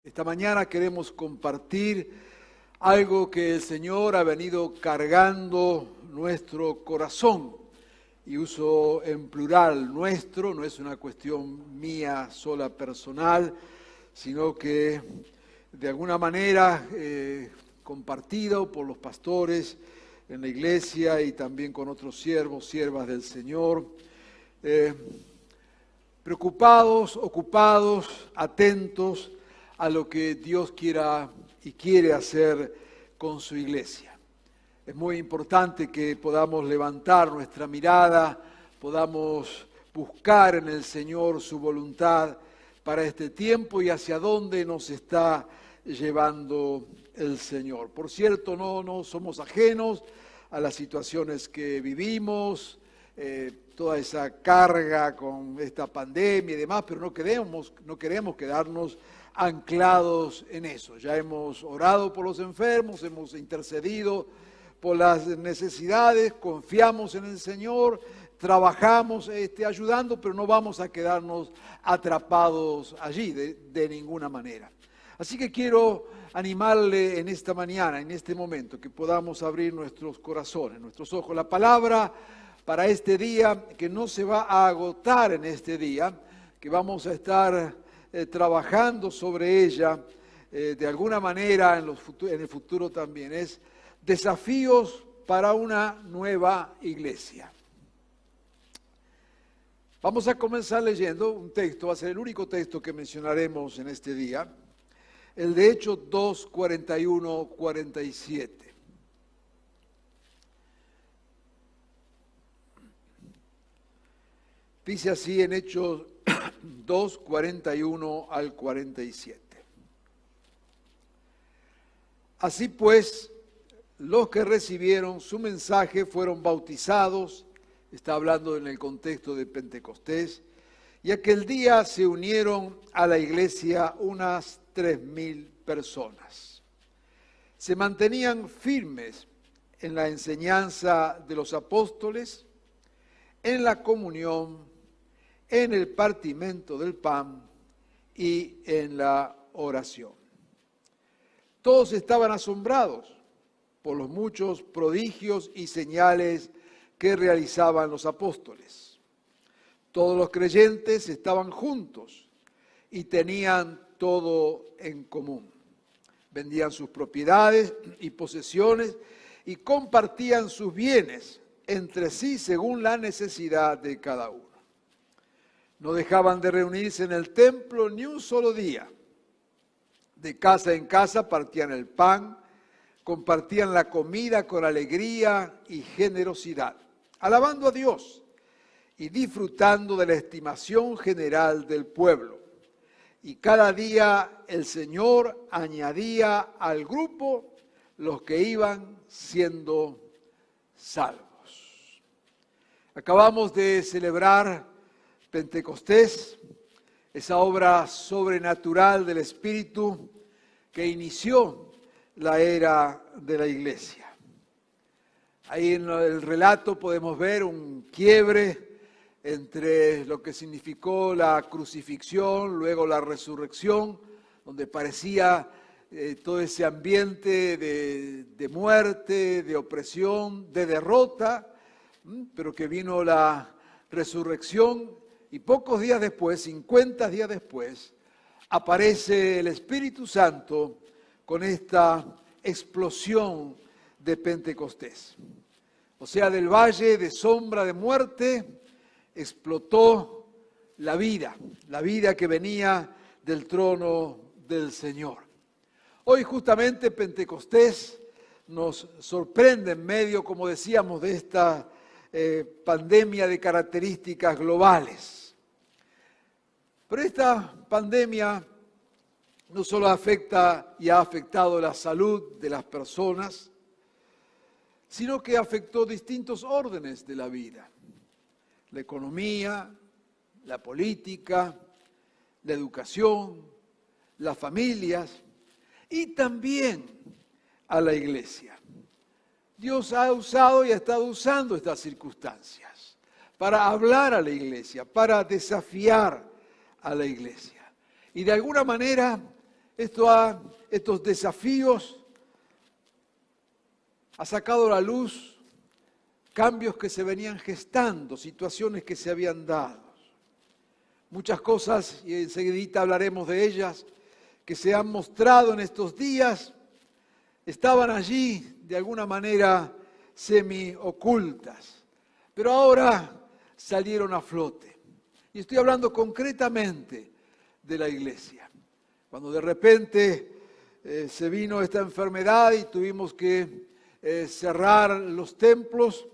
Esta mañana queremos compartir algo que el Señor ha venido cargando nuestro corazón. Y uso en plural nuestro, no es una cuestión mía sola personal, sino que de alguna manera compartido por los pastores en la iglesia y también con otros siervos, siervas del Señor. Preocupados, ocupados, atentos a lo que Dios quiera y quiere hacer con su iglesia. Es muy importante que podamos levantar nuestra mirada, podamos buscar en el Señor su voluntad para este tiempo y hacia dónde nos está llevando el Señor. Por cierto, no somos ajenos a las situaciones que vivimos, toda esa carga con esta pandemia y demás, pero no queremos quedarnos anclados en eso. Ya hemos orado por los enfermos, hemos intercedido por las necesidades, confiamos en el Señor, trabajamos ayudando, pero no vamos a quedarnos atrapados allí de ninguna manera. Así que quiero animarle en esta mañana, en este momento, que podamos abrir nuestros corazones, nuestros ojos. La palabra para este día, que no se va a agotar en este día, que vamos a estar trabajando sobre ella de alguna manera en el futuro también, es desafíos para una nueva iglesia. Vamos a comenzar leyendo un texto, va a ser el único texto que mencionaremos en este día, el de Hechos 2, 41, 47. Dice así en Hechos 2, 41 al 47. Así pues, los que recibieron su mensaje fueron bautizados, está hablando en el contexto de Pentecostés, y aquel día se unieron a la iglesia unas 3.000 personas. Se mantenían firmes en la enseñanza de los apóstoles, en la comunión, en el partimiento del pan y en la oración. Todos estaban asombrados por los muchos prodigios y señales que realizaban los apóstoles. Todos los creyentes estaban juntos y tenían todo en común. Vendían sus propiedades y posesiones y compartían sus bienes entre sí según la necesidad de cada uno. No dejaban de reunirse en el templo ni un solo día. De casa en casa partían el pan, compartían la comida con alegría y generosidad, alabando a Dios y disfrutando de la estimación general del pueblo. Y cada día el Señor añadía al grupo los que iban siendo salvos. Acabamos de celebrar Pentecostés, esa obra sobrenatural del Espíritu que inició la era de la iglesia. Ahí en el relato podemos ver un quiebre entre lo que significó la crucifixión, luego la resurrección, donde parecía todo ese ambiente de muerte, de opresión, de derrota, pero que vino la resurrección y pocos días después, 50 días después, aparece el Espíritu Santo con esta explosión de Pentecostés. O sea, del valle de sombra de muerte explotó la vida que venía del trono del Señor. Hoy justamente Pentecostés nos sorprende en medio, como decíamos, de esta pandemia de características globales. Pero esta pandemia no solo afecta y ha afectado la salud de las personas, sino que afectó distintos órdenes de la vida. La economía, la política, la educación, las familias y también a la iglesia. Dios ha usado y ha estado usando estas circunstancias para hablar a la iglesia, para desafiar a la iglesia. Y de alguna manera estos desafíos ha sacado a la luz cambios que se venían gestando, situaciones que se habían dado. Muchas cosas, y enseguidita hablaremos de ellas, que se han mostrado en estos días, estaban allí de alguna manera semi-ocultas, pero ahora salieron a flote. Y estoy hablando concretamente de la iglesia. Cuando de repente se vino esta enfermedad y tuvimos que cerrar los templos,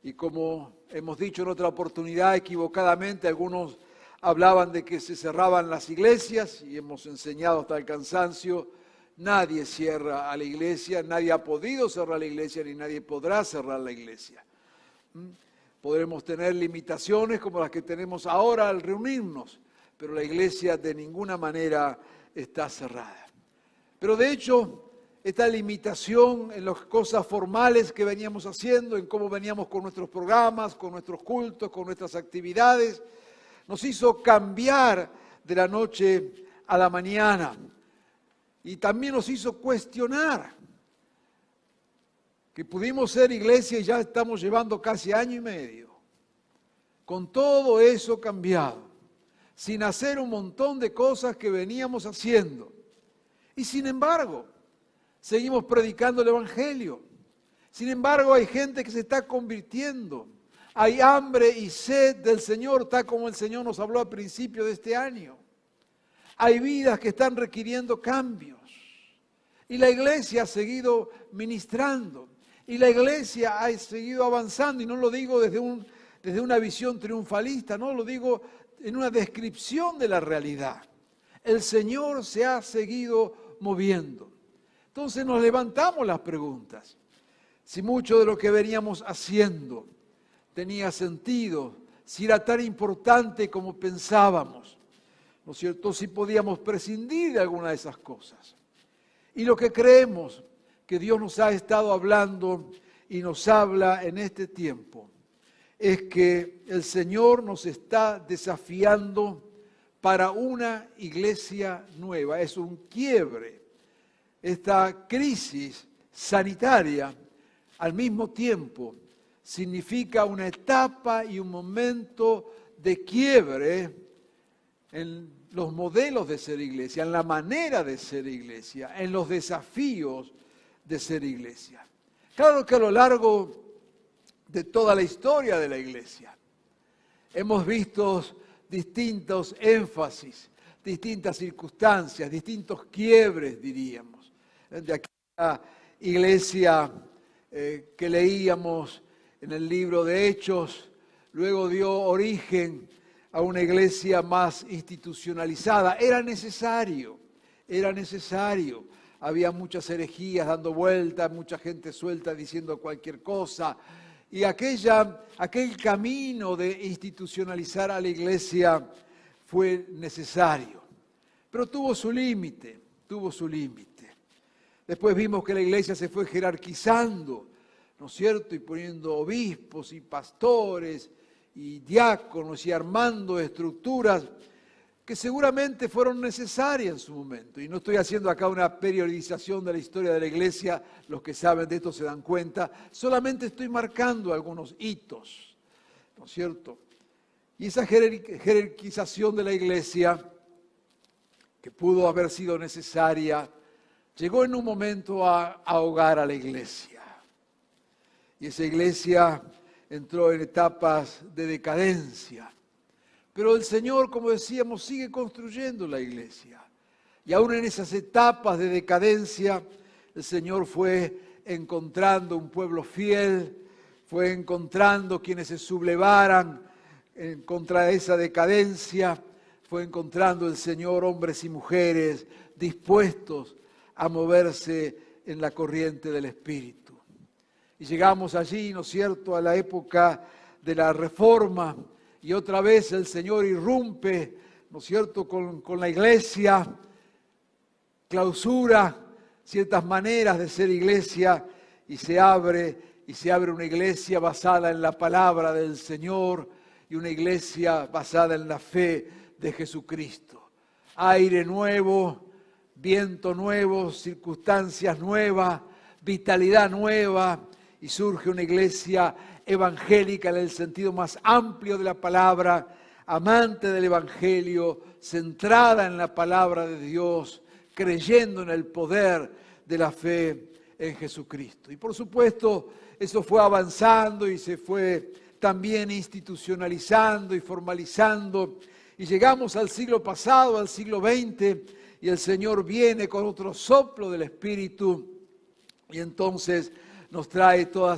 y como hemos dicho en otra oportunidad equivocadamente, algunos hablaban de que se cerraban las iglesias, y hemos enseñado hasta el cansancio, nadie cierra a la iglesia, nadie ha podido cerrar la iglesia, ni nadie podrá cerrar la iglesia. Podremos tener limitaciones como las que tenemos ahora al reunirnos, pero la iglesia de ninguna manera está cerrada. Pero de hecho, esta limitación en las cosas formales que veníamos haciendo, en cómo veníamos con nuestros programas, con nuestros cultos, con nuestras actividades, nos hizo cambiar de la noche a la mañana. Y también nos hizo cuestionar que pudimos ser iglesia y ya estamos llevando casi año y medio. Con todo eso cambiado, sin hacer un montón de cosas que veníamos haciendo. Y sin embargo, seguimos predicando el Evangelio. Sin embargo, hay gente que se está convirtiendo. Hay hambre y sed del Señor, tal como el Señor nos habló al principio de este año. Hay vidas que están requiriendo cambios. Y la iglesia ha seguido ministrando. Y la iglesia ha seguido avanzando. Y no lo digo desde una visión triunfalista, no lo digo en una descripción de la realidad. El Señor se ha seguido moviendo. Entonces nos levantamos las preguntas. Si mucho de lo que veníamos haciendo tenía sentido, si era tan importante como pensábamos, ¿no es cierto? Si podíamos prescindir de alguna de esas cosas. Y lo que creemos que Dios nos ha estado hablando y nos habla en este tiempo es que el Señor nos está desafiando para una iglesia nueva. Es un quiebre. Esta crisis sanitaria al mismo tiempo significa una etapa y un momento de quiebre en los modelos de ser iglesia, en la manera de ser iglesia, en los desafíos de ser iglesia. Claro que a lo largo de toda la historia de la iglesia hemos visto distintos énfasis, distintas circunstancias, distintos quiebres, diríamos. De aquella iglesia que leíamos en el libro de Hechos, luego dio origen a una iglesia más institucionalizada. Era necesario. Había muchas herejías dando vueltas, mucha gente suelta diciendo cualquier cosa. Y aquel camino de institucionalizar a la iglesia fue necesario. Pero tuvo su límite. Después vimos que la iglesia se fue jerarquizando, ¿no es cierto? Y poniendo obispos y pastores y diáconos y armando estructuras que seguramente fueron necesarias en su momento. Y no estoy haciendo acá una periodización de la historia de la iglesia, los que saben de esto se dan cuenta, solamente estoy marcando algunos hitos, ¿no es cierto? Y esa jerarquización de la iglesia, que pudo haber sido necesaria, llegó en un momento a ahogar a la iglesia. Y esa iglesia entró en etapas de decadencia. Pero el Señor, como decíamos, sigue construyendo la iglesia. Y aún en esas etapas de decadencia, el Señor fue encontrando un pueblo fiel, fue encontrando quienes se sublevaran en contra de esa decadencia, fue encontrando el Señor hombres y mujeres dispuestos a moverse en la corriente del Espíritu. Y llegamos allí, ¿no es cierto?, a la época de la Reforma, y otra vez el Señor irrumpe, ¿no es cierto?, con la iglesia, clausura ciertas maneras de ser iglesia y se abre una iglesia basada en la palabra del Señor y una iglesia basada en la fe de Jesucristo. Aire nuevo, viento nuevo, circunstancias nuevas, vitalidad nueva, y surge una iglesia evangélica en el sentido más amplio de la palabra, amante del evangelio, centrada en la palabra de Dios, creyendo en el poder de la fe en Jesucristo. Y por supuesto, eso fue avanzando y se fue también institucionalizando y formalizando. Y llegamos al siglo pasado, al siglo XX, y el Señor viene con otro soplo del Espíritu, y entonces nos trae todo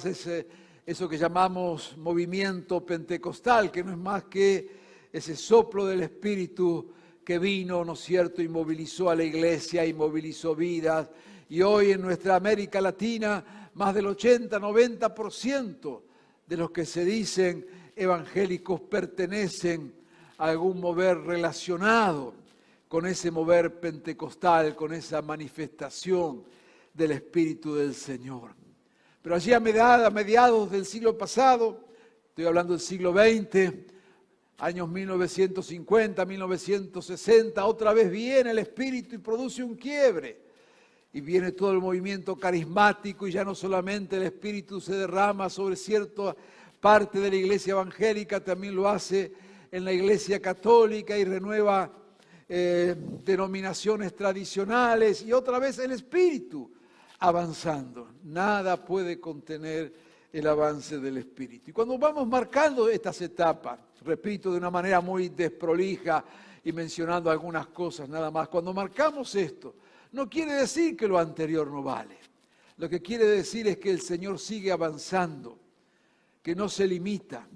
eso que llamamos movimiento pentecostal, que no es más que ese soplo del Espíritu que vino, ¿no es cierto?, y movilizó a la iglesia y movilizó vidas. Y hoy en nuestra América Latina, más del 80-90% de los que se dicen evangélicos pertenecen a algún mover relacionado con ese mover pentecostal, con esa manifestación del Espíritu del Señor. Pero allí a mediados del siglo pasado, estoy hablando del siglo XX, años 1950, 1960, otra vez viene el Espíritu y produce un quiebre. Y viene todo el movimiento carismático y ya no solamente el Espíritu se derrama sobre cierta parte de la iglesia evangélica, también lo hace en la iglesia católica y renueva denominaciones tradicionales y otra vez el Espíritu avanzando. Nada puede contener el avance del Espíritu. Y cuando vamos marcando estas etapas, repito, de una manera muy desprolija y mencionando algunas cosas nada más, cuando marcamos esto, no quiere decir que lo anterior no vale. Lo que quiere decir es que el Señor sigue avanzando, que no se limita.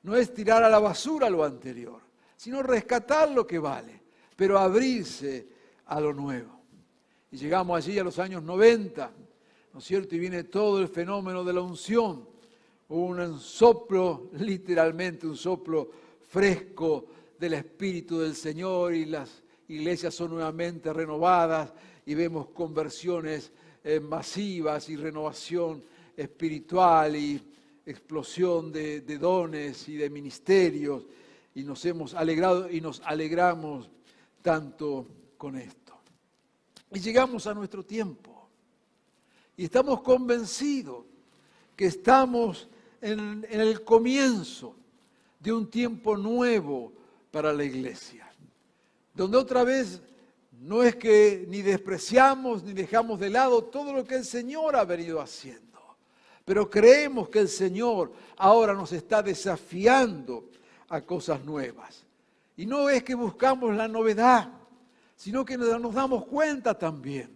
No es tirar a la basura lo anterior, sino rescatar lo que vale, pero abrirse a lo nuevo. Y llegamos allí a los años 90, ¿no es cierto? Y viene todo el fenómeno de la unción, un soplo, literalmente un soplo fresco del Espíritu del Señor, y las iglesias son nuevamente renovadas y vemos conversiones masivas y renovación espiritual y explosión de dones y de ministerios, y nos hemos alegrado y nos alegramos tanto con esto. Y llegamos a nuestro tiempo y estamos convencidos que estamos en el comienzo de un tiempo nuevo para la iglesia, donde otra vez no es que ni despreciamos ni dejamos de lado todo lo que el Señor ha venido haciendo, pero creemos que el Señor ahora nos está desafiando a cosas nuevas. Y no es que buscamos la novedad, sino que nos damos cuenta también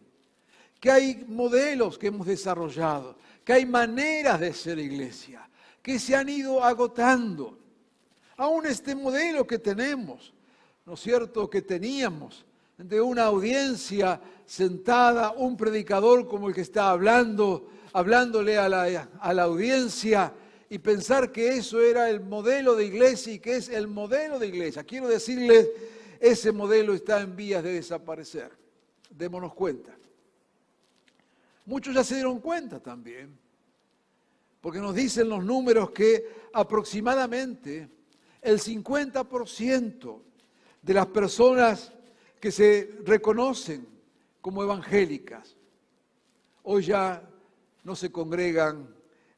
que hay modelos que hemos desarrollado, que hay maneras de ser iglesia, que se han ido agotando. Aún este modelo que tenemos, ¿no es cierto?, que teníamos, de una audiencia sentada, un predicador como el que está hablándole a la audiencia, y pensar que eso era el modelo de iglesia y que es el modelo de iglesia. Quiero decirles, ese modelo está en vías de desaparecer. Démonos cuenta. Muchos ya se dieron cuenta también, porque nos dicen los números que aproximadamente el 50% de las personas que se reconocen como evangélicas hoy ya no se congregan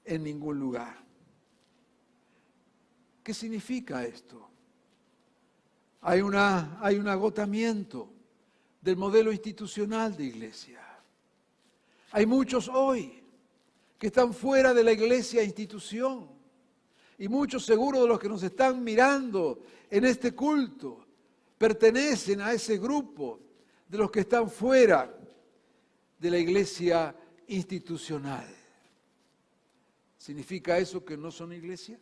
en ningún lugar. ¿Qué significa esto? Hay un agotamiento del modelo institucional de iglesia. Hay muchos hoy que están fuera de la iglesia institución, y muchos seguro de los que nos están mirando en este culto pertenecen a ese grupo de los que están fuera de la iglesia institucional. ¿Significa eso que no son iglesia?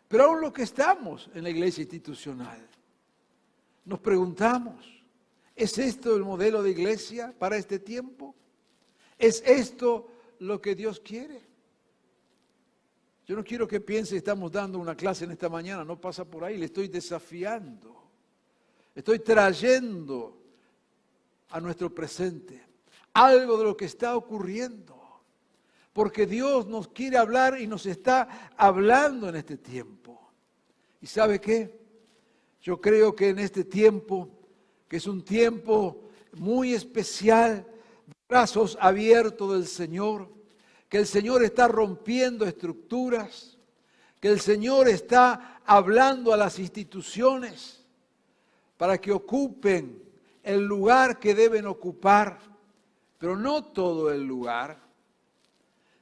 Pero aún los que estamos en la iglesia institucional, nos preguntamos, ¿es esto el modelo de iglesia para este tiempo? ¿Es esto lo que Dios quiere? Yo no quiero que piense que estamos dando una clase en esta mañana, no pasa por ahí, le estoy desafiando, estoy trayendo a nuestro presente algo de lo que está ocurriendo. Porque Dios nos quiere hablar y nos está hablando en este tiempo. ¿Y sabe qué? Yo creo que en este tiempo, que es un tiempo muy especial, brazos abiertos del Señor, que el Señor está rompiendo estructuras, que el Señor está hablando a las instituciones para que ocupen el lugar que deben ocupar, pero no todo el lugar,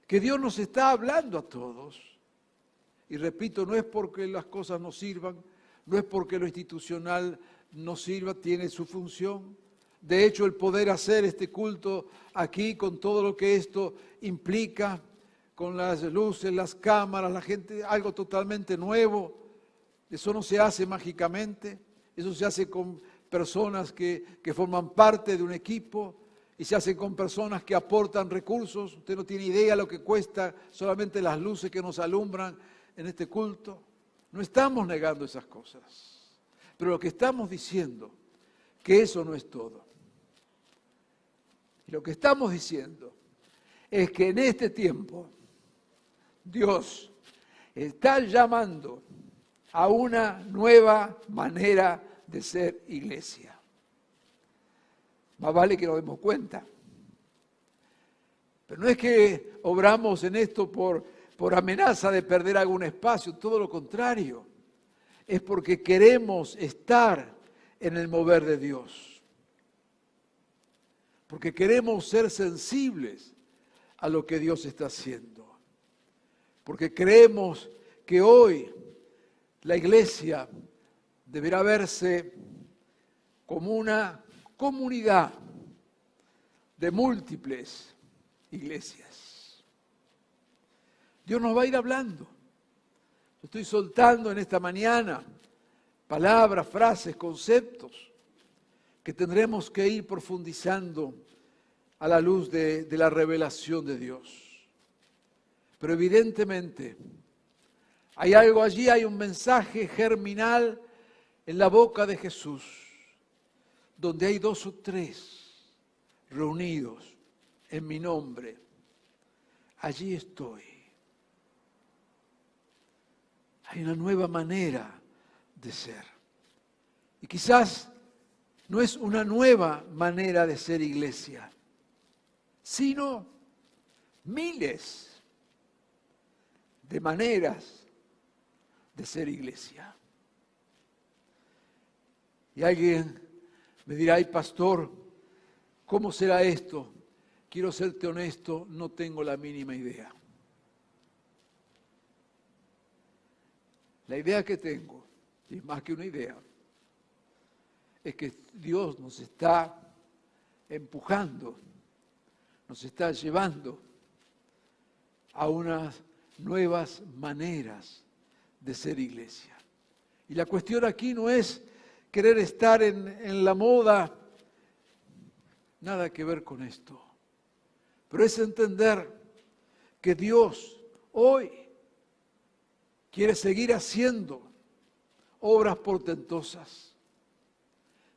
que Dios nos está hablando a todos. Y repito, no es porque las cosas no sirvan, no es porque lo institucional no sirva, tiene su función. De hecho, el poder hacer este culto aquí con todo lo que esto implica, con las luces, las cámaras, la gente, algo totalmente nuevo, eso no se hace mágicamente, eso se hace con personas que forman parte de un equipo y se hace con personas que aportan recursos. Usted no tiene idea lo que cuesta solamente las luces que nos alumbran en este culto. No estamos negando esas cosas, pero lo que estamos diciendo que eso no es todo. Y lo que estamos diciendo es que en este tiempo Dios está llamando a una nueva manera de ser iglesia. Más vale que nos demos cuenta. Pero no es que obramos en esto por amenaza de perder algún espacio, todo lo contrario. Es porque queremos estar en el mover de Dios. Porque queremos ser sensibles a lo que Dios está haciendo. Porque creemos que hoy la iglesia deberá verse como una comunidad de múltiples iglesias. Dios nos va a ir hablando. Yo estoy soltando en esta mañana palabras, frases, conceptos que tendremos que ir profundizando a la luz de la revelación de Dios. Pero evidentemente hay algo allí, hay un mensaje germinal en la boca de Jesús, donde hay 2 o 3 reunidos en mi nombre. Allí estoy. Hay una nueva manera de ser. Y quizás no es una nueva manera de ser iglesia, sino miles de maneras de ser iglesia. Y alguien me dirá, ay pastor, ¿cómo será esto? Quiero serte honesto, no tengo la mínima idea. La idea que tengo, y es más que una idea, es que Dios nos está empujando, nos está llevando a unas nuevas maneras de ser iglesia. Y la cuestión aquí no es querer estar en la moda, nada que ver con esto. Pero es entender que Dios hoy quiere seguir haciendo obras portentosas.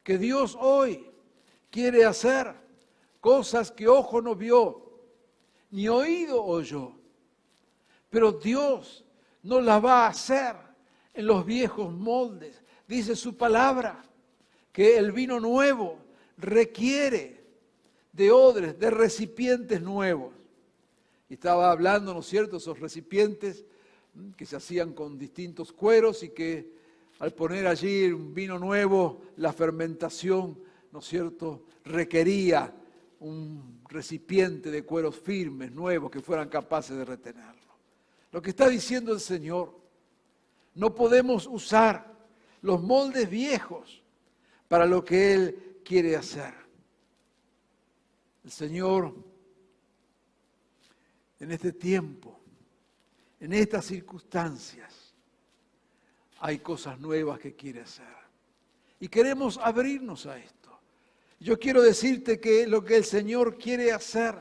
Que Dios hoy quiere hacer cosas que ojo no vio, ni oído oyó. Pero Dios no las va a hacer en los viejos moldes. Dice su palabra que el vino nuevo requiere de odres, de recipientes nuevos. Y estaba hablando, ¿no es cierto?, esos recipientes que se hacían con distintos cueros y que al poner allí un vino nuevo, la fermentación, ¿no es cierto?, requería un recipiente de cueros firmes, nuevos, que fueran capaces de retenerlo. Lo que está diciendo el Señor, no podemos usar los moldes viejos para lo que Él quiere hacer. El Señor, en este tiempo, en estas circunstancias, hay cosas nuevas que quiere hacer. Y queremos abrirnos a esto. Yo quiero decirte que lo que el Señor quiere hacer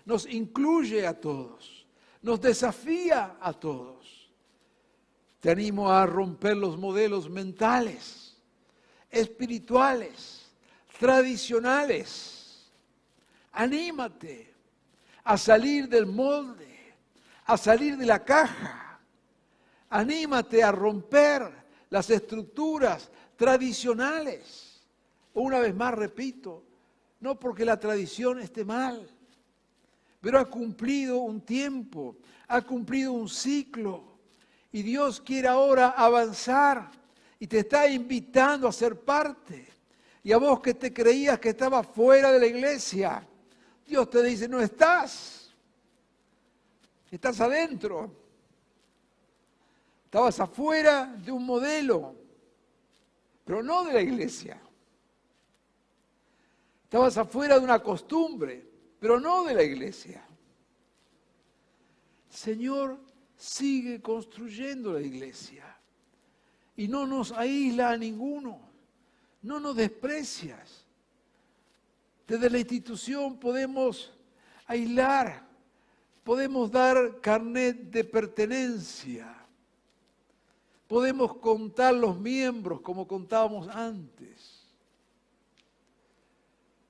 nos incluye a todos, nos desafía a todos. Te animo a romper los modelos mentales, espirituales, tradicionales. Anímate a salir del molde, a salir de la caja. Anímate a romper las estructuras tradicionales. Una vez más repito, no porque la tradición esté mal, pero ha cumplido un tiempo, ha cumplido un ciclo, y Dios quiere ahora avanzar y te está invitando a ser parte. Y a vos que te creías que estabas fuera de la iglesia, Dios te dice, no estás, estás adentro. Estabas afuera de un modelo, pero no de la iglesia. Estabas afuera de una costumbre, pero no de la iglesia. Señor, sigue construyendo la iglesia y no nos aísla a ninguno, no nos desprecias. Desde la institución podemos aislar, podemos dar carnet de pertenencia, podemos contar los miembros como contábamos antes.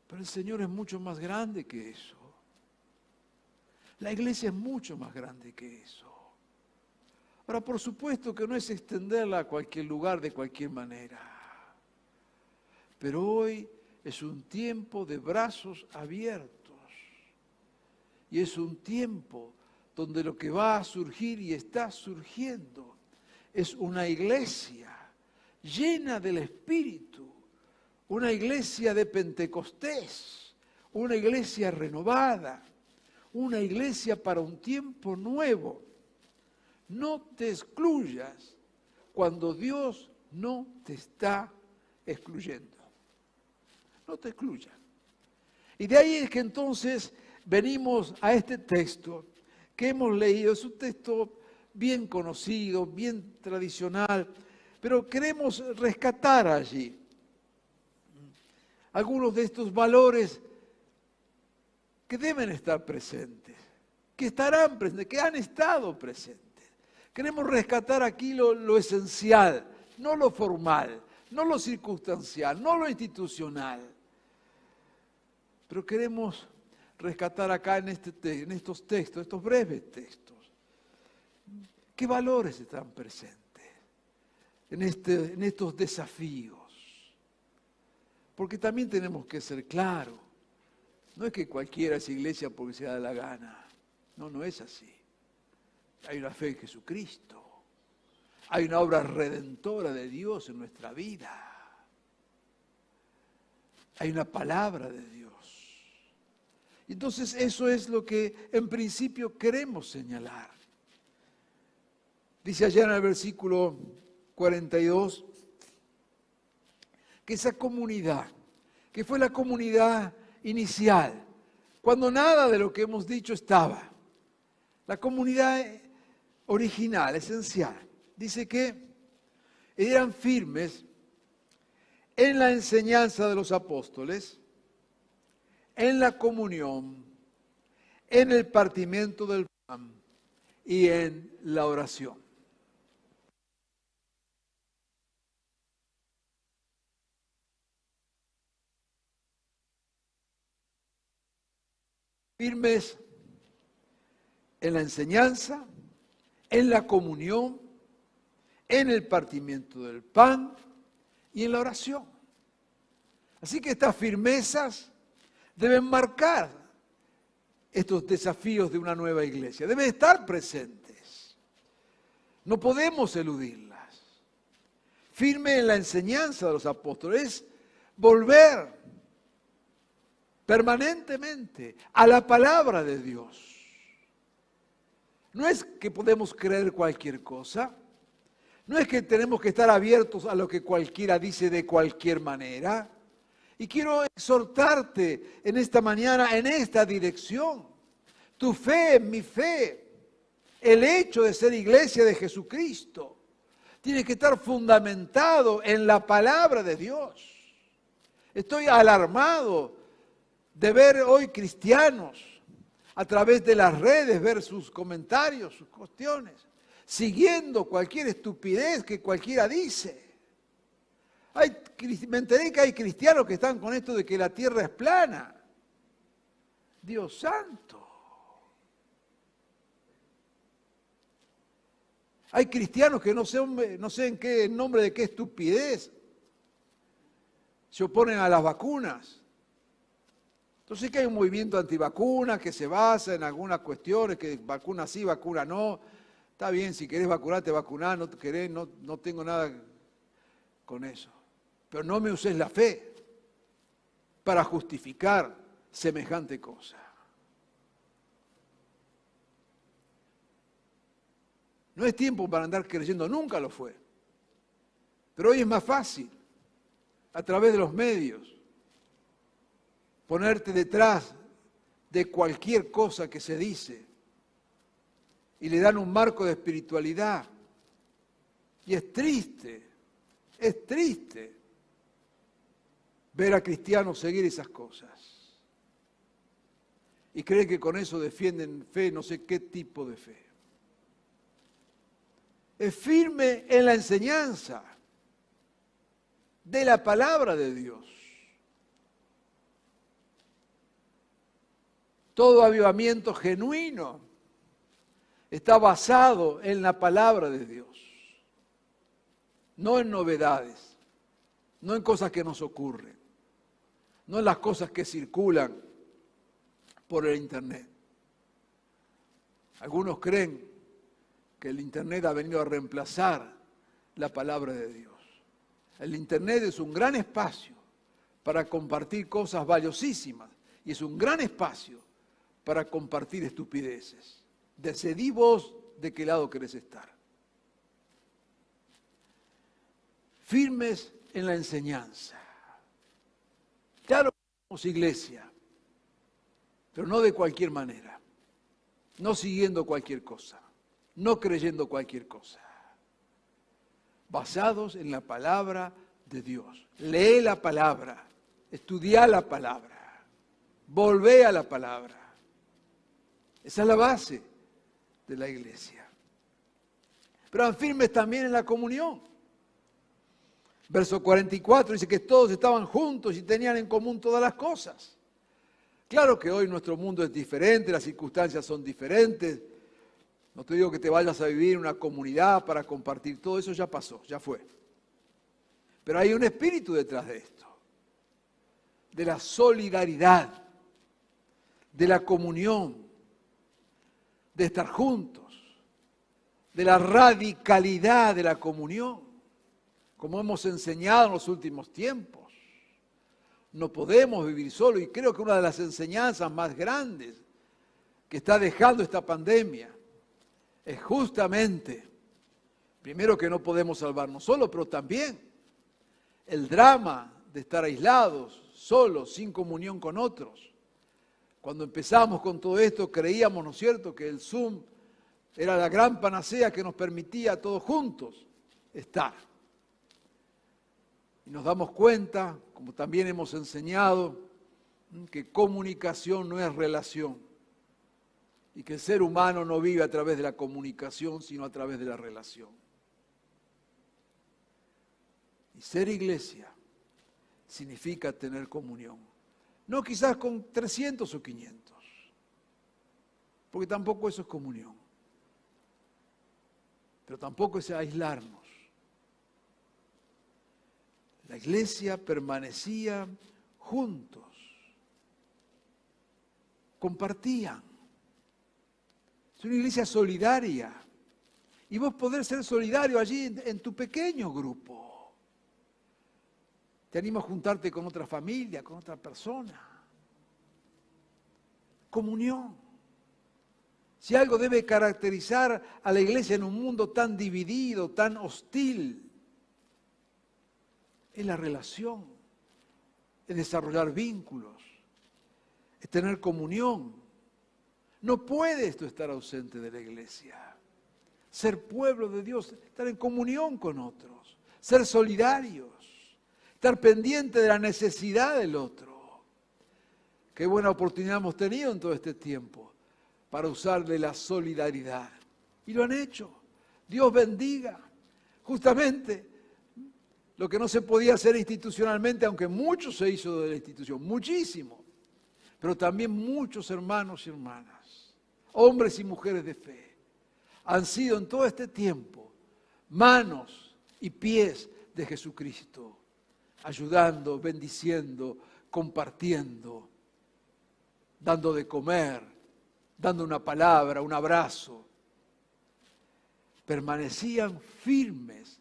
Pero el Señor es mucho más grande que eso. La iglesia es mucho más grande que eso. Ahora, por supuesto que no es extenderla a cualquier lugar de cualquier manera. Pero hoy es un tiempo de brazos abiertos. Y es un tiempo donde lo que va a surgir y está surgiendo es una iglesia llena del Espíritu, una iglesia de Pentecostés, una iglesia renovada, una iglesia para un tiempo nuevo. No te excluyas cuando Dios no te está excluyendo. No te excluyas. Y de ahí es que entonces venimos a este texto que hemos leído. Es un texto bien conocido, bien tradicional, pero queremos rescatar allí algunos de estos valores que deben estar presentes, que estarán presentes, que han estado presentes. Queremos rescatar aquí lo esencial, no lo formal, no lo circunstancial, no lo institucional. Pero queremos rescatar acá en estos textos, estos breves textos, qué valores están presentes en estos desafíos. Porque también tenemos que ser claros. No es que cualquiera es iglesia porque se da la gana. No, no es así. Hay una fe en Jesucristo. Hay una obra redentora de Dios en nuestra vida. Hay una palabra de Dios. Entonces eso es lo que en principio queremos señalar. Dice allá en el versículo 42 que esa comunidad, que fue la comunidad inicial, cuando nada de lo que hemos dicho estaba, la comunidad original, esencial, dice que eran firmes en la enseñanza de los apóstoles, en la comunión, en el partimiento del pan y en la oración. Firmes en la enseñanza, en la comunión, en el partimiento del pan y en la oración. Así que estas firmezas deben marcar estos desafíos de una nueva iglesia, deben estar presentes. No podemos eludirlas. Firme en la enseñanza de los apóstoles es volver permanentemente a la palabra de Dios. No es que podemos creer cualquier cosa, no es que tenemos que estar abiertos a lo que cualquiera dice de cualquier manera. Y quiero exhortarte en esta mañana, en esta dirección. Tu fe, mi fe, el hecho de ser iglesia de Jesucristo, tiene que estar fundamentado en la palabra de Dios. Estoy alarmado de ver hoy cristianos a través de las redes, ver sus comentarios, sus cuestiones, siguiendo cualquier estupidez que cualquiera dice. Me enteré que hay cristianos que están con esto de que la tierra es plana. Dios santo. Hay cristianos que no sé en nombre de qué estupidez se oponen a las vacunas. Entonces que hay un movimiento antivacuna que se basa en algunas cuestiones, que vacuna sí, vacuna no. Está bien, si querés vacunarte, vacunar, no querés, no tengo nada con eso. Pero no me uses la fe para justificar semejante cosa. No es tiempo para andar creyendo, nunca lo fue. Pero hoy es más fácil, a través de los medios, ponerte detrás de cualquier cosa que se dice y le dan un marco de espiritualidad. Y es triste ver a cristianos seguir esas cosas. Y creen que con eso defienden fe, no sé qué tipo de fe. Es firme en la enseñanza de la palabra de Dios. Todo avivamiento genuino está basado en la palabra de Dios, no en novedades, no en cosas que nos ocurren, no en las cosas que circulan por el Internet. Algunos creen que el Internet ha venido a reemplazar la palabra de Dios. El Internet es un gran espacio para compartir cosas valiosísimas y es un gran espacio para compartir estupideces. Decidí vos de qué lado querés estar. Firmes en la enseñanza. Claro que somos iglesia, pero no de cualquier manera, no siguiendo cualquier cosa, no creyendo cualquier cosa. Basados en la palabra de Dios. Lee la palabra, estudia la palabra, volvé a la palabra. Esa es la base de la iglesia. Pero firmes también en la comunión. Verso 44 dice que todos estaban juntos y tenían en común todas las cosas. Claro que hoy nuestro mundo es diferente, las circunstancias son diferentes. No te digo que te vayas a vivir en una comunidad para compartir todo eso, ya pasó, ya fue. Pero hay un espíritu detrás de esto, de la solidaridad, de la comunión, de estar juntos, de la radicalidad de la comunión, como hemos enseñado en los últimos tiempos. No podemos vivir solo, y creo que una de las enseñanzas más grandes que está dejando esta pandemia es justamente, primero que no podemos salvarnos solos, pero también el drama de estar aislados, solos, sin comunión con otros. Cuando empezamos con todo esto creíamos, ¿no es cierto?, que el Zoom era la gran panacea que nos permitía a todos juntos estar. Y nos damos cuenta, como también hemos enseñado, que comunicación no es relación. Y que el ser humano no vive a través de la comunicación, sino a través de la relación. Y ser iglesia significa tener comunión. No quizás con 300 o 500, porque tampoco eso es comunión. Pero tampoco es aislarnos. La iglesia permanecía juntos, compartían. Es una iglesia solidaria. Y vos podés ser solidario allí en tu pequeño grupo. Te animo a juntarte con otra familia, con otra persona. Comunión. Si algo debe caracterizar a la iglesia en un mundo tan dividido, tan hostil, es la relación, es desarrollar vínculos, es tener comunión. No puede esto estar ausente de la iglesia. Ser pueblo de Dios, estar en comunión con otros, ser solidarios, estar pendiente de la necesidad del otro. Qué buena oportunidad hemos tenido en todo este tiempo para usarle la solidaridad. Y lo han hecho. Dios bendiga. Justamente lo que no se podía hacer institucionalmente, aunque mucho se hizo de la institución, muchísimo. Pero también muchos hermanos y hermanas, hombres y mujeres de fe, han sido en todo este tiempo manos y pies de Jesucristo, ayudando, bendiciendo, compartiendo dando de comer, dando una palabra, un abrazo. Permanecían firmes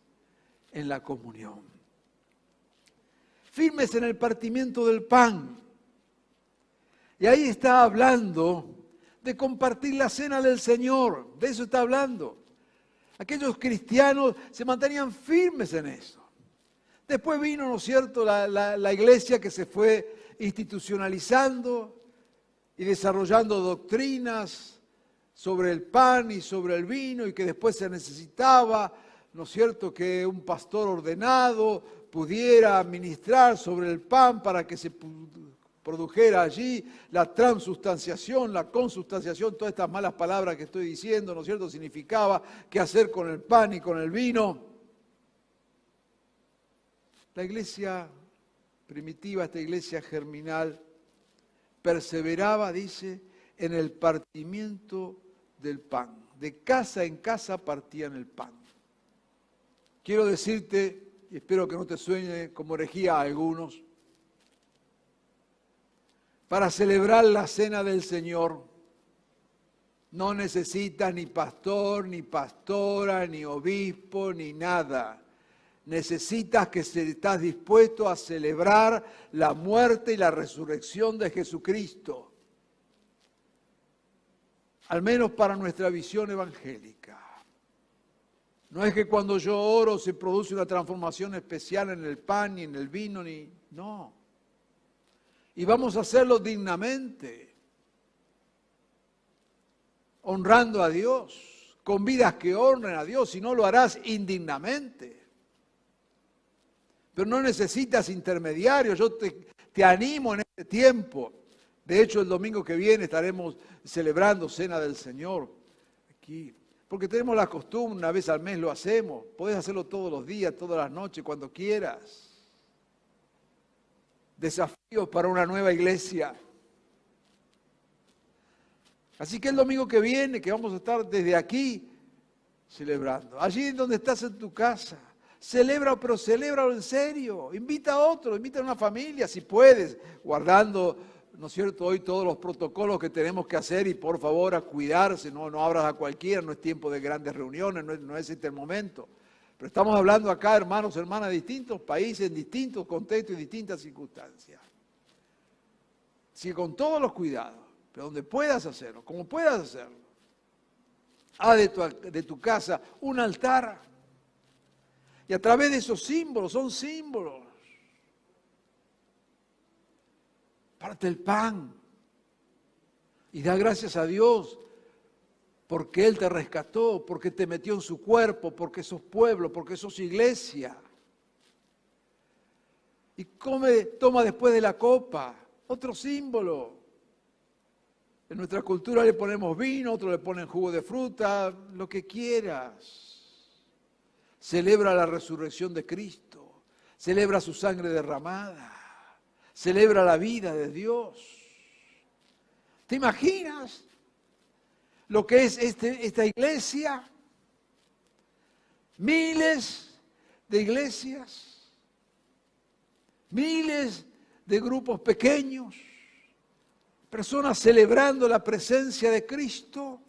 en la comunión, firmes en el partimiento del pan. Y ahí está hablando de compartir la cena del Señor, de eso está hablando. Aquellos cristianos se mantenían firmes en eso. Después vino, ¿no es cierto?, la iglesia que se fue institucionalizando y desarrollando doctrinas sobre el pan y sobre el vino, y que después se necesitaba, ¿no es cierto?, que un pastor ordenado pudiera ministrar sobre el pan para que se produjera allí la transustanciación, la consustanciación, todas estas malas palabras que estoy diciendo, ¿no es cierto?, significaba qué hacer con el pan y con el vino. La iglesia primitiva, esta iglesia germinal, perseveraba, dice, en el partimiento del pan. De casa en casa partían el pan. Quiero decirte, y espero que no te suene como herejía a algunos, para celebrar la cena del Señor no necesitas ni pastor, ni pastora, ni obispo, ni nada. Necesitas que estás dispuesto a celebrar la muerte y la resurrección de Jesucristo. Al menos para nuestra visión evangélica. No es que cuando yo oro se produce una transformación especial en el pan, ni en el vino, ni... No. Y vamos a hacerlo dignamente, honrando a Dios, con vidas que honren a Dios, si no lo harás indignamente. Pero no necesitas intermediarios, yo te animo en este tiempo. De hecho, el domingo que viene estaremos celebrando Cena del Señor aquí, porque tenemos la costumbre, una vez al mes lo hacemos, podés hacerlo todos los días, todas las noches, cuando quieras. Desafíos para una nueva iglesia. Así que el domingo que viene, que vamos a estar desde aquí celebrando, allí donde estás en tu casa, celebra, pero celébralo en serio, invita a otro, invita a una familia si puedes, guardando, ¿no es cierto?, hoy todos los protocolos que tenemos que hacer y por favor a cuidarse, no abras a cualquiera, no es tiempo de grandes reuniones, no es este el momento. Pero estamos hablando acá, hermanos, hermanas, de distintos países, en distintos contextos y distintas circunstancias. Así que con todos los cuidados, pero donde puedas hacerlo, como puedas hacerlo, haz de tu casa un altar. Y a través de esos símbolos, son símbolos. Parte el pan y da gracias a Dios porque Él te rescató, porque te metió en su cuerpo, porque sos pueblo, porque sos iglesia. Y toma después de la copa, otro símbolo. En nuestra cultura le ponemos vino, otros le ponen jugo de fruta, lo que quieras. Celebra la resurrección de Cristo, celebra su sangre derramada, celebra la vida de Dios. ¿Te imaginas lo que es esta iglesia? Miles de iglesias, miles de grupos pequeños, personas celebrando la presencia de Cristo.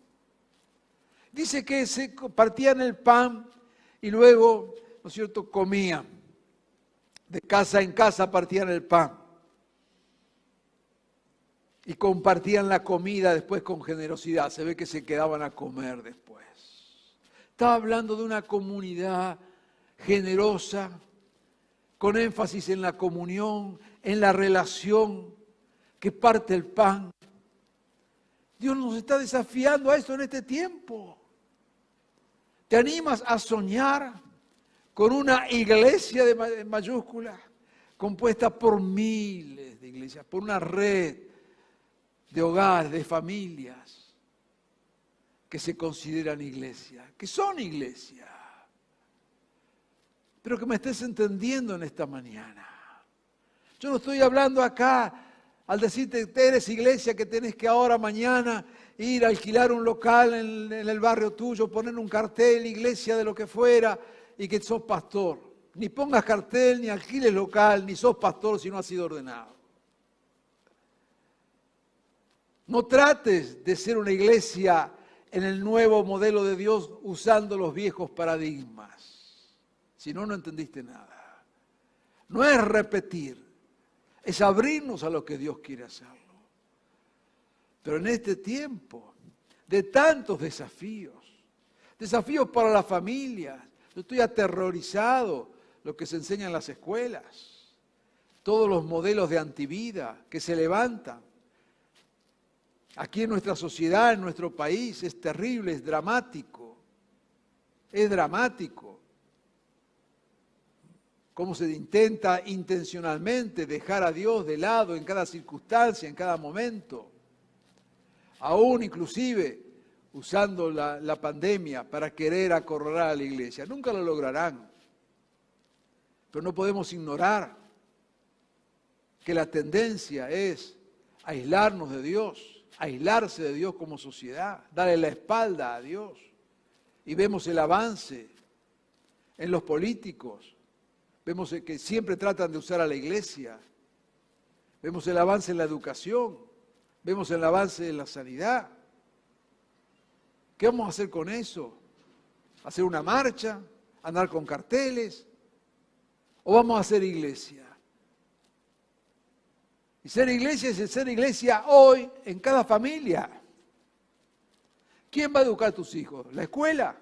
Dice que se partían el pan y luego, ¿no es cierto?, comían. De casa en casa partían el pan. Y compartían la comida después con generosidad. Se ve que se quedaban a comer después. Estaba hablando de una comunidad generosa, con énfasis en la comunión, en la relación, que parte el pan. Dios nos está desafiando a eso en este tiempo. ¿Te animas a soñar con una iglesia de mayúscula compuesta por miles de iglesias, por una red de hogares, de familias que se consideran iglesia, que son iglesia? Espero que me estés entendiendo en esta mañana. Yo no estoy hablando acá al decirte que eres iglesia, que tenés que ahora, mañana, ir a alquilar un local en el barrio tuyo, poner un cartel, iglesia de lo que fuera, y que sos pastor. Ni pongas cartel, ni alquiles local, ni sos pastor si no has sido ordenado. No trates de ser una iglesia en el nuevo modelo de Dios usando los viejos paradigmas. Si no, no entendiste nada. No es repetir, es abrirnos a lo que Dios quiere hacerlo. Pero en este tiempo de tantos desafíos para la familia, yo estoy aterrorizado lo que se enseña en las escuelas, todos los modelos de antivida que se levantan. Aquí en nuestra sociedad, en nuestro país, es terrible, es dramático. Es dramático. Cómo se intenta intencionalmente dejar a Dios de lado en cada circunstancia, en cada momento. Aún inclusive usando la pandemia para querer acorralar a la iglesia. Nunca lo lograrán. Pero no podemos ignorar que la tendencia es aislarnos de Dios, aislarse de Dios como sociedad, darle la espalda a Dios. Y vemos el avance en los políticos, vemos que siempre tratan de usar a la iglesia, vemos el avance en la educación, vemos el avance en la sanidad. ¿Qué vamos a hacer con eso? ¿Hacer una marcha? ¿Andar con carteles? ¿O vamos a hacer iglesia? Y ser iglesia es ser iglesia hoy en cada familia. ¿Quién va a educar a tus hijos? ¿La escuela?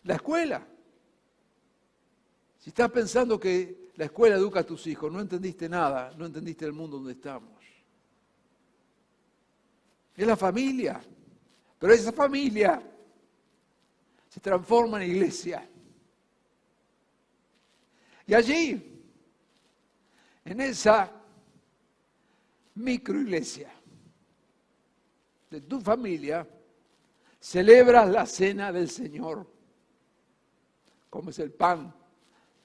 ¿La escuela? Si estás pensando que la escuela educa a tus hijos, no entendiste nada, no entendiste el mundo donde estamos. Es la familia, pero esa familia se transforma en iglesia. Y allí, en esa microiglesia de tu familia, celebras la cena del Señor. Comes el pan,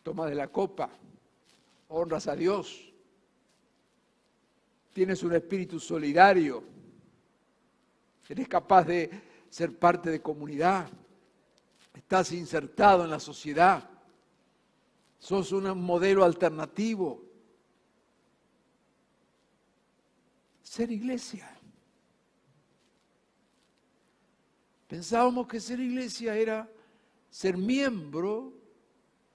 tomas de la copa, honras a Dios. Tienes un espíritu solidario. Eres capaz de ser parte de comunidad. Estás insertado en la sociedad. Sos un modelo alternativo. Ser iglesia. Pensábamos que ser iglesia era ser miembro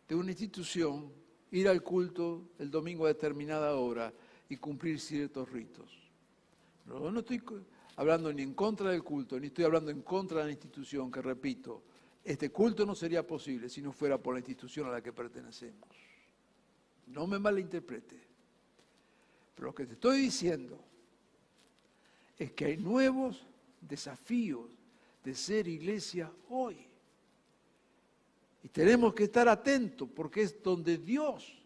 de una institución, ir al culto el domingo a determinada hora y cumplir ciertos ritos. Pero no estoy hablando ni en contra del culto, ni estoy hablando en contra de la institución, que repito, este culto no sería posible si no fuera por la institución a la que pertenecemos. No me malinterprete. Pero lo que te estoy diciendo es que hay nuevos desafíos de ser iglesia hoy. Y tenemos que estar atentos porque es donde Dios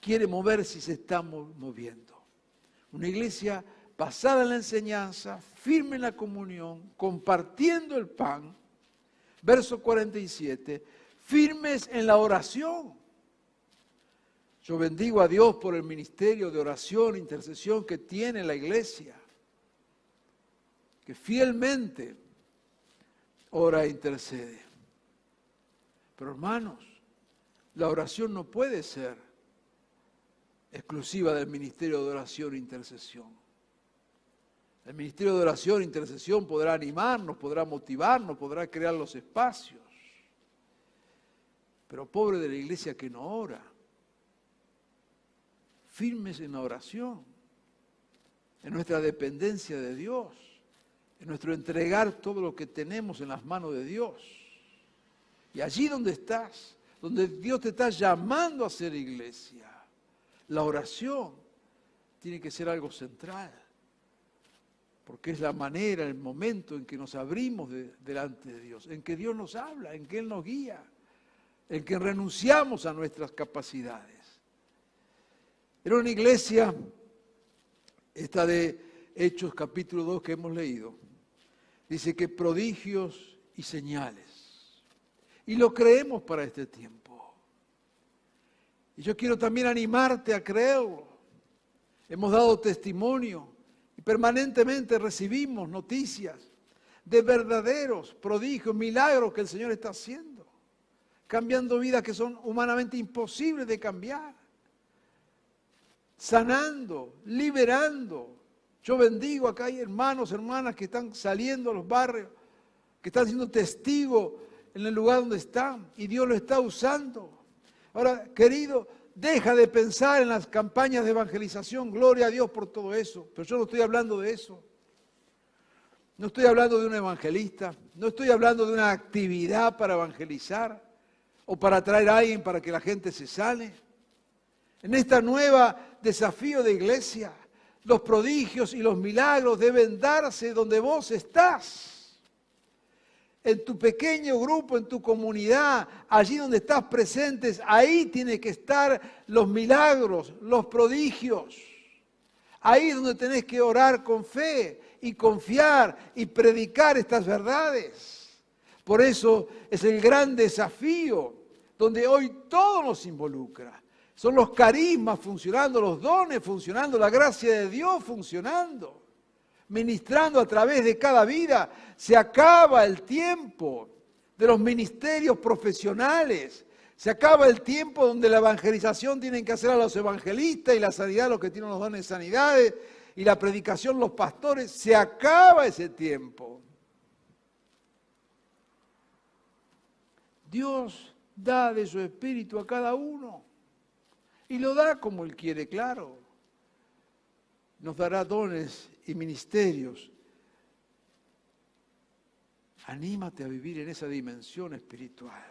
quiere mover si se está moviendo. Una iglesia basada en la enseñanza, firme en la comunión, compartiendo el pan. Verso 47, firmes en la oración. Yo bendigo a Dios por el ministerio de oración, intercesión que tiene la iglesia, que fielmente ora e intercede. Pero hermanos, la oración no puede ser exclusiva del ministerio de oración e intercesión. El ministerio de oración e intercesión podrá animarnos, podrá motivarnos, podrá crear los espacios. Pero pobre de la iglesia que no ora. Firmes en la oración, en nuestra dependencia de Dios, en nuestro entregar todo lo que tenemos en las manos de Dios. Y allí donde estás, donde Dios te está llamando a ser iglesia, la oración tiene que ser algo central. Porque es la manera, el momento en que nos abrimos delante de Dios, en que Dios nos habla, en que Él nos guía, en que renunciamos a nuestras capacidades. Era una iglesia, esta de Hechos capítulo 2 que hemos leído, dice que prodigios y señales. Y lo creemos para este tiempo. Y yo quiero también animarte a creerlo. Hemos dado testimonio y permanentemente recibimos noticias de verdaderos prodigios, milagros que el Señor está haciendo, cambiando vidas que son humanamente imposibles de cambiar, sanando, liberando. Yo bendigo, acá hay hermanos, hermanas que están saliendo a los barrios, que están siendo testigos en el lugar donde están y Dios lo está usando. Ahora, querido, deja de pensar en las campañas de evangelización, gloria a Dios por todo eso, pero yo no estoy hablando de eso. No estoy hablando de un evangelista, no estoy hablando de una actividad para evangelizar o para traer a alguien para que la gente se sane. En esta nueva desafío de iglesia, los prodigios y los milagros deben darse donde vos estás. En tu pequeño grupo, en tu comunidad, allí donde estás presentes, ahí tienen que estar los milagros, los prodigios. Ahí es donde tenés que orar con fe y confiar y predicar estas verdades. Por eso es el gran desafío donde hoy todo nos involucra. Son los carismas funcionando, los dones funcionando, la gracia de Dios funcionando, ministrando a través de cada vida. Se acaba el tiempo de los ministerios profesionales. Se acaba el tiempo donde la evangelización tienen que hacer a los evangelistas y la sanidad los que tienen los dones de sanidades y la predicación los pastores. Se acaba ese tiempo. Dios da de su espíritu a cada uno y lo da como Él quiere, claro. Nos dará dones y ministerios. Anímate a vivir en esa dimensión espiritual.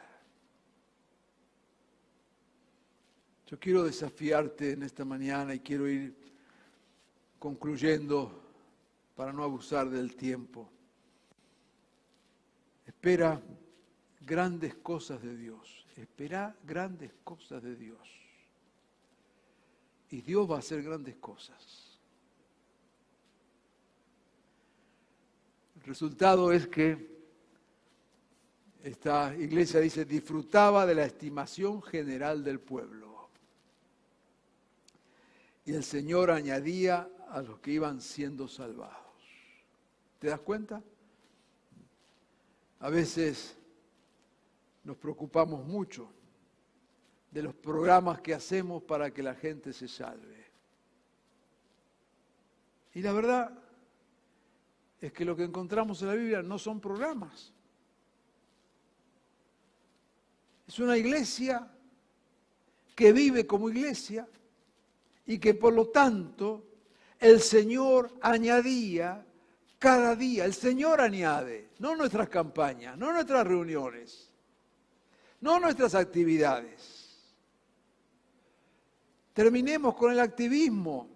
Yo quiero desafiarte en esta mañana y quiero ir concluyendo para no abusar del tiempo. Espera grandes cosas de Dios. Espera grandes cosas de Dios. Y Dios va a hacer grandes cosas. El resultado es que esta iglesia dice, disfrutaba de la estimación general del pueblo. Y el Señor añadía a los que iban siendo salvados. ¿Te das cuenta? A veces nos preocupamos mucho de los programas que hacemos para que la gente se salve. Y la verdad es que lo que encontramos en la Biblia no son programas. Es una iglesia que vive como iglesia y que por lo tanto el Señor añadía cada día. El Señor añade, no nuestras campañas, no nuestras reuniones, no nuestras actividades. Terminemos con el activismo.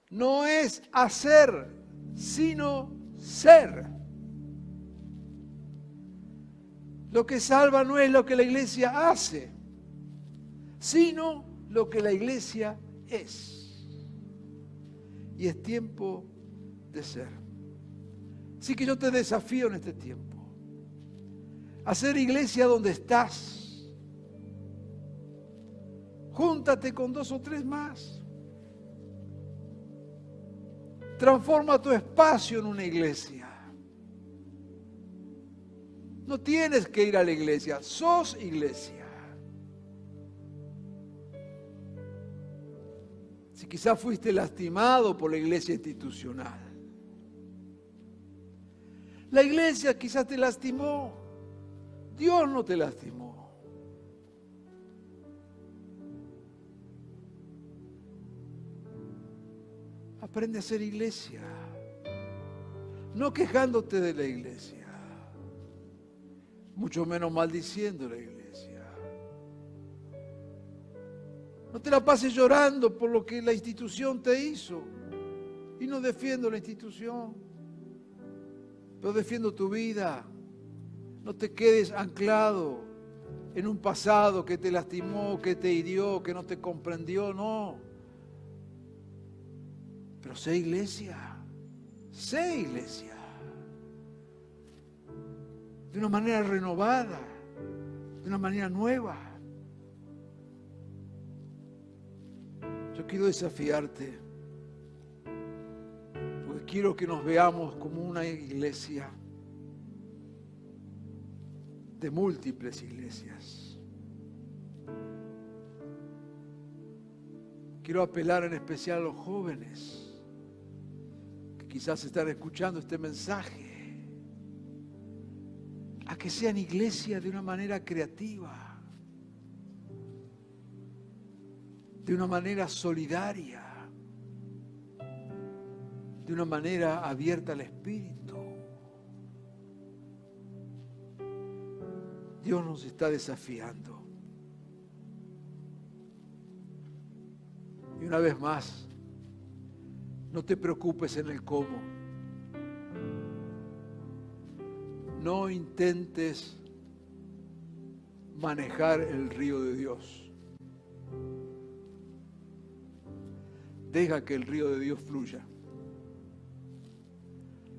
No es hacer, sino ser. Lo que salva no es lo que la iglesia hace, sino lo que la iglesia es. Y es tiempo de ser. Así que yo te desafío en este tiempo a hacer iglesia donde estás. Júntate con 2 o 3 más. Transforma tu espacio en una iglesia. No tienes que ir a la iglesia, sos iglesia. Si quizás fuiste lastimado por la iglesia institucional. La iglesia quizás te lastimó. Dios no te lastimó. Aprende a ser iglesia. No quejándote de la iglesia. Mucho menos maldiciendo la iglesia. No te la pases llorando por lo que la institución te hizo. Y no defiendo la institución, pero defiendo tu vida. No te quedes anclado en un pasado que te lastimó, que te hirió, que no te comprendió, no. Pero sé iglesia. Sé iglesia. De una manera renovada, de una manera nueva. Yo quiero desafiarte, porque quiero que nos veamos como una iglesia de múltiples iglesias. Quiero apelar en especial a los jóvenes que quizás están escuchando este mensaje, a que sean iglesia de una manera creativa, de una manera solidaria, de una manera abierta al Espíritu. Dios nos está desafiando. Y una vez más, no te preocupes en el cómo. No intentes manejar el río de Dios. Deja que el río de Dios fluya.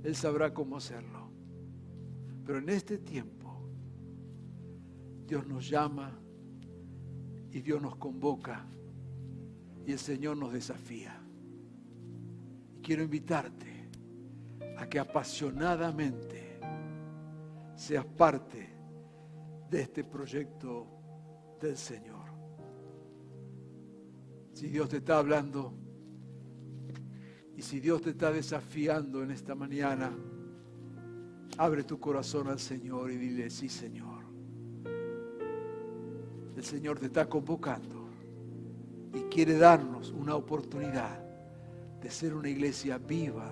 Él sabrá cómo hacerlo. Pero en este tiempo, Dios nos llama y Dios nos convoca y el Señor nos desafía. Y quiero invitarte a que apasionadamente seas parte de este proyecto del Señor. Si Dios te está hablando y si Dios te está desafiando en esta mañana, abre tu corazón al Señor y dile: sí, Señor. El Señor te está convocando y quiere darnos una oportunidad de ser una iglesia viva,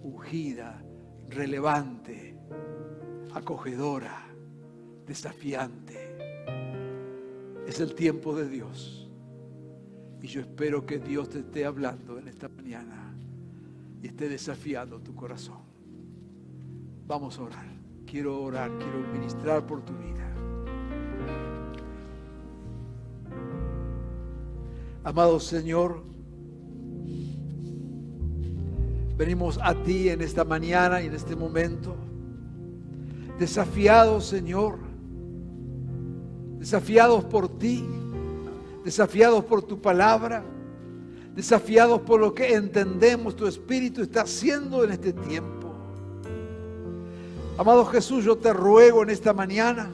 ungida, relevante, acogedora, desafiante. Es el tiempo de Dios y yo espero que Dios te esté hablando en esta mañana y esté desafiando tu corazón. Vamos a orar. Quiero ministrar por tu vida. Amado Señor, venimos a ti en esta mañana y en este momento, desafiados, Señor, desafiados por ti, desafiados por tu palabra, desafiados por lo que entendemos tu Espíritu está haciendo en este tiempo. Amado Jesús, yo te ruego en esta mañana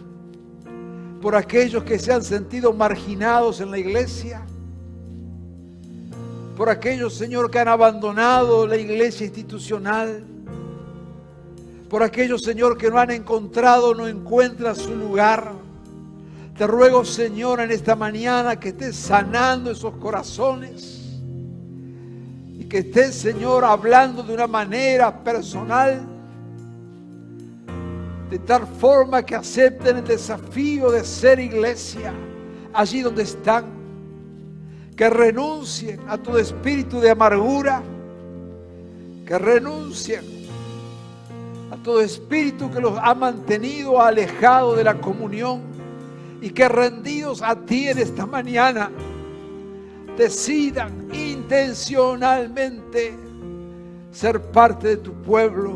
por aquellos que se han sentido marginados en la iglesia, por aquellos, Señor, que han abandonado la iglesia institucional, por aquellos, Señor, que no han encontrado, no encuentran su lugar. Te ruego, Señor, en esta mañana que estés sanando esos corazones y que estés, Señor, hablando de una manera personal, de tal forma que acepten el desafío de ser iglesia allí donde están. Que renuncien a todo espíritu de amargura, que renuncien a todo espíritu que los ha mantenido alejados de la comunión y que rendidos a ti en esta mañana decidan intencionalmente ser parte de tu pueblo,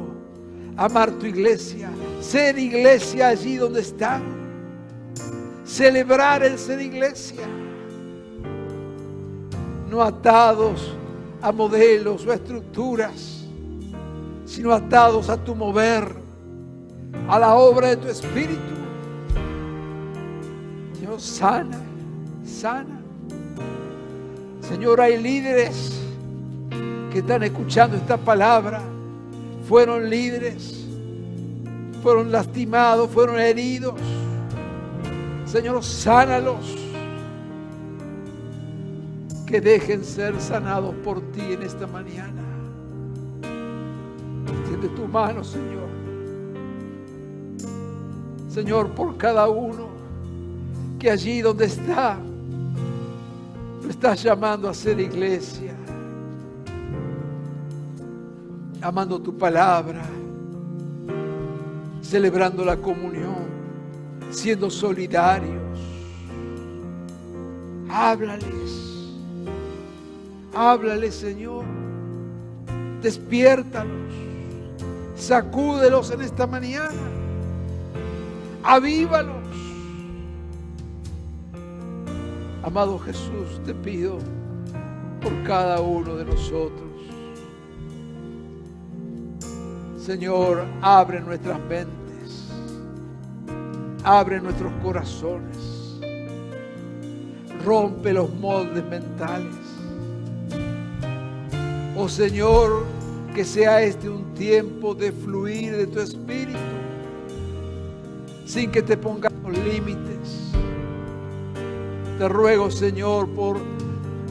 amar tu iglesia, ser iglesia allí donde están, celebrar el ser iglesia. No atados a modelos o a estructuras, sino atados a tu mover, a la obra de tu Espíritu. Dios, sana, sana. Señor, hay líderes que están escuchando esta palabra, fueron líderes, fueron lastimados, fueron heridos. Señor, sánalos. Que dejen ser sanados por ti en esta mañana. Extiende tu mano, Señor. Señor, por cada uno que allí donde está, lo estás llamando a ser iglesia. Amando tu palabra, celebrando la comunión, siendo solidarios. Háblales. Háblale, Señor, despiértalos, sacúdelos en esta mañana, avívalos. Amado Jesús, te pido por cada uno de nosotros. Señor, abre nuestras mentes, abre nuestros corazones, rompe los moldes mentales. Oh Señor, que sea este un tiempo de fluir de tu Espíritu, sin que te pongamos límites. Te ruego, Señor, por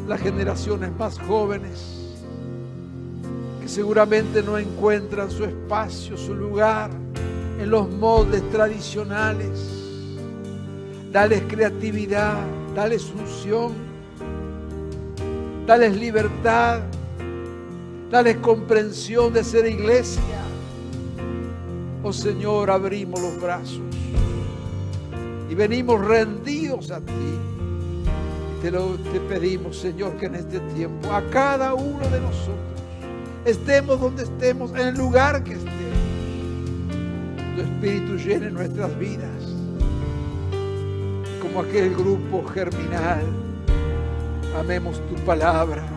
las generaciones más jóvenes, que seguramente no encuentran su espacio, su lugar en los moldes tradicionales. Dales creatividad, dales unción, dales libertad, dales comprensión de ser iglesia. Oh Señor, abrimos los brazos y venimos rendidos a ti. Te pedimos, Señor, que en este tiempo a cada uno de nosotros, estemos donde estemos, en el lugar que estemos, tu Espíritu llene nuestras vidas. Como aquel grupo germinal, amemos tu palabra,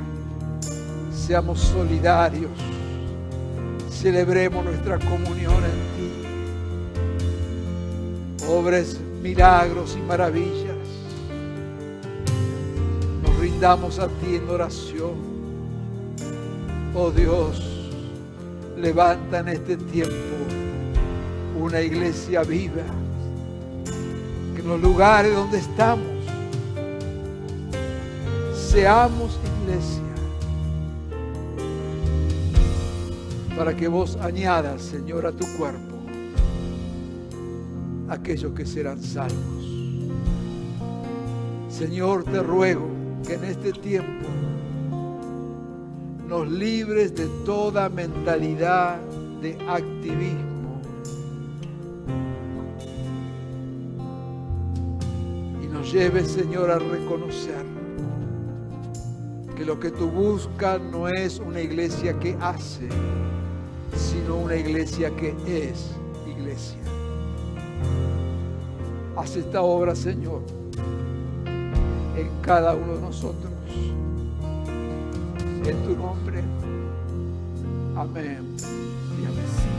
seamos solidarios, celebremos nuestra comunión en ti. Obres milagros y maravillas. Nos rindamos a ti en oración. Oh Dios, levanta en este tiempo una iglesia viva, que en los lugares donde estamos seamos iglesia, para que vos añadas, Señor, a tu cuerpo aquellos que serán salvos. Señor, te ruego que en este tiempo nos libres de toda mentalidad de activismo. Y nos lleves, Señor, a reconocer que lo que tú buscas no es una iglesia que hace, sino una iglesia que es iglesia. Haz esta obra, Señor, en cada uno de nosotros. En tu nombre. Amén y amén.